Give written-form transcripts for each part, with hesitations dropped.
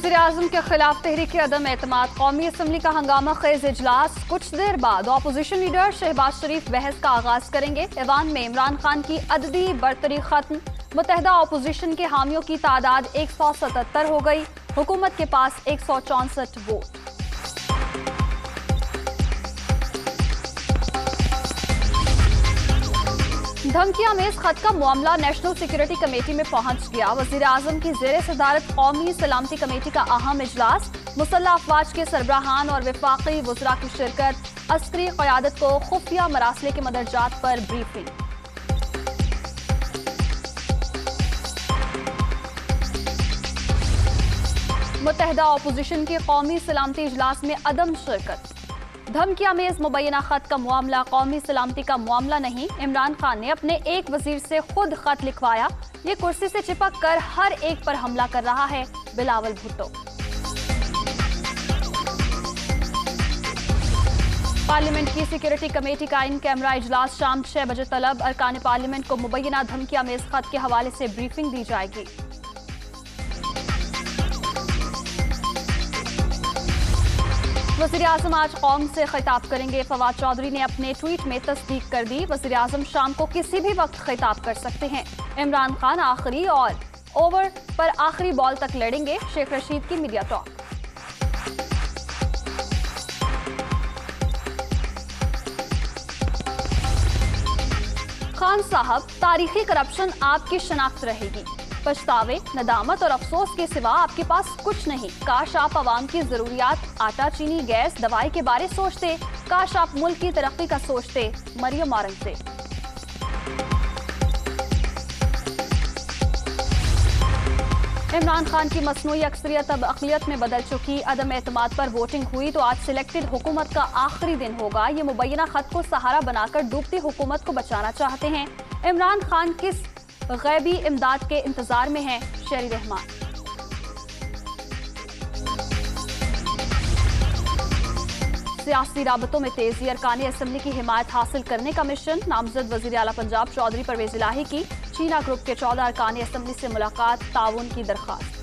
वज़ीर-ए-आज़म के खिलाफ तहरीक अदम एतमाद, कौमी असम्बली का हंगामा खेज इजलास। कुछ देर बाद अपोजिशन लीडर शहबाज शरीफ बहस का आगाज करेंगे। ऐवान में इमरान खान की अददी बरतरी खत्म। मुत्तहदा अपोजिशन के हामियों की तादाद 177 हो गई। हुकूमत के पास 164 वोट। धमकियां में इस खत का मामला नेशनल सिक्योरिटी कमेटी में पहुंच गया। वज़ीर-ए-आज़म की ज़ेरे सदारत कौमी सलामती कमेटी का अहम इजलास। मुसल्लह अफवाज के सरबराहान और वफाकी वज़रा की शिरकत। अस्करी क़यादत को खुफिया मरासले के मदरजात पर ब्रीफिंग। मुत्तहदा अपोजिशन के कौमी सलामती इजलास में अदम शिरकत। धमकियां में इस मुबैना खत का मामला कौमी सलामती का मामला नहीं। इमरान खान ने अपने एक वजीर से खुद खत लिखवाया। ये कुर्सी से चिपक कर हर एक पर हमला कर रहा है। बिलावल भुट्टो। पार्लियामेंट की सिक्योरिटी कमेटी का इन कैमरा इजलास शाम 6 बजे तलब। अरकान पार्लियामेंट को मुबैना धमकियां में इस खत के हवाले से ब्रीफिंग दी जाएगी। वज़ीर-ए-आज़म आज कौम से खिताब करेंगे। फवाद चौधरी ने अपने ट्वीट में तस्दीक कर दी। वज़ीर-ए-आज़म शाम को किसी भी वक्त खिताब कर सकते हैं। इमरान खान आखिरी और ओवर पर आखिरी बॉल तक लड़ेंगे। शेख रशीद की मीडिया टॉक। खान साहब, तारीखी करप्शन आपकी शनाख्त रहेगी। पछतावे, नदामत और अफसोस के सिवा आपके पास कुछ नहीं। काश आप आवाम की जरूरियात, आटा, चीनी, गैस, दवाई के बारे सोचते। काश आप मुल्क की तरक्की का सोचते। मरियम औरंगजेब। इमरान खान की मसनूई अक्सरियत अब अक़लियत में बदल चुकी। अदम एतमाद पर वोटिंग हुई तो आज सिलेक्टेड हुकूमत का आखिरी दिन होगा। ये मुबैना खत को सहारा बनाकर डूबती हुकूमत को बचाना चाहते हैं। इमरान खान किस गैबी इमदाद के इंतजार में हैं? शेरी रहमान। सियासी राबतों में तेजी। अरकान असम्बली की हिमायत हासिल करने का मिशन। नामजद वजीर आला पंजाब चौधरी परवेज इलाही की चीना ग्रुप के 14 अरकान असम्बली से मुलाकात, ताउन की दरख्वास्त।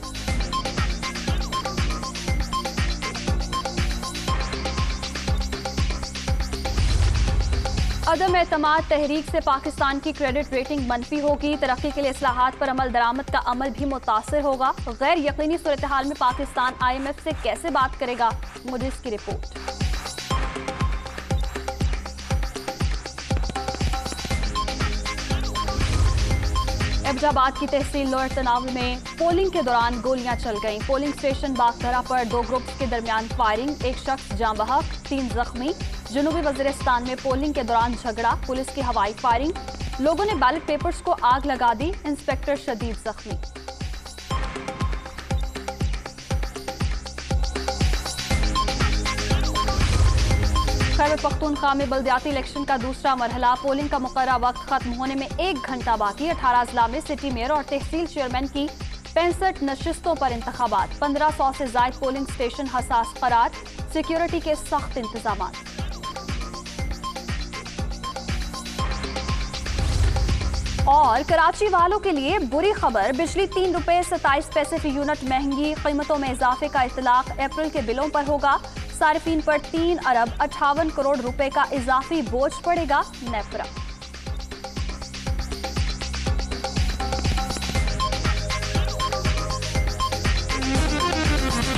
अदम एतमाद तहरीक से पाकिस्तान की क्रेडिट रेटिंग मनफी होगी। तरक्की के लिए इस्लाहात पर अमल दरामद का अमल भी मुतासिर होगा। गैर यकीनी सूरत हाल में पाकिस्तान IMF से कैसे बात करेगा? मूडीज की रिपोर्ट। एबटाबाद की तहसील लोअर तनाव में पोलिंग के दौरान गोलियां चल गईं। पोलिंग स्टेशन बागधरा पर 2 ग्रुप्स के दरमियान फायरिंग। 1 शख्स जाँ बहक, 3 जख्मी। जनूबी वजीरिस्तान में पोलिंग के दौरान झगड़ा, पुलिस की हवाई फायरिंग। लोगों ने बैलेट पेपर्स को आग लगा दी। इंस्पेक्टर शदीद जख्मी। खैबर पख्तूनख्वा में बल्दियाती इलेक्शन का दूसरा मरहला। पोलिंग का मुकर्ररा वक्त खत्म होने में 1 घंटा बाकी। 18 अजला में सिटी मेयर और तहसील चेयरमैन की 65 नशिस्तों पर इंतखाबात। 1500 से जायद पोलिंग स्टेशन हसास करार। सिक्योरिटी के सख्त इंतजाम। और कराची वालों के लिए बुरी खबर। बिजली 3 रुपए 27 पैसे फी यूनिट महंगी। कीमतों में इजाफे का इतलाक अप्रैल के बिलों पर होगा। सारिफीन पर 3 अरब 58 करोड़ रुपए का इजाफी बोझ पड़ेगा। नेफ्रा।